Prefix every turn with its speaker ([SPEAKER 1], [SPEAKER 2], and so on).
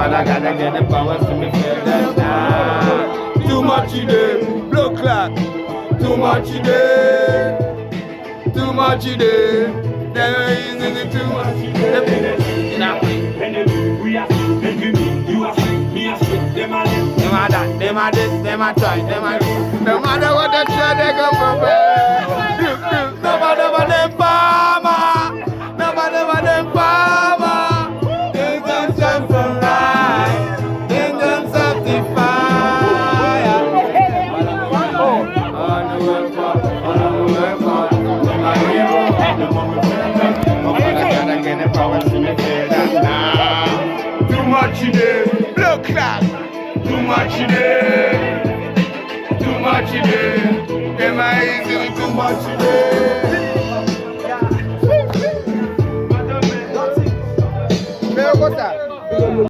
[SPEAKER 1] I gotta get the powers to me feel that now. Too much today, blood clot. Too much today. Too much today. There isn't too much today. Them a that, them a this, them a try, them a this. No matter what they try, they go for bed. Nobody them farmer. Nobody them farmer. They don't stand for right. They don't satisfy. On the work for, on the work for. Them a hero, them a me friend. But I gotta get the power to me feel that now. Too much today, blood clot. Too much today, too much today. Am I easily too much today?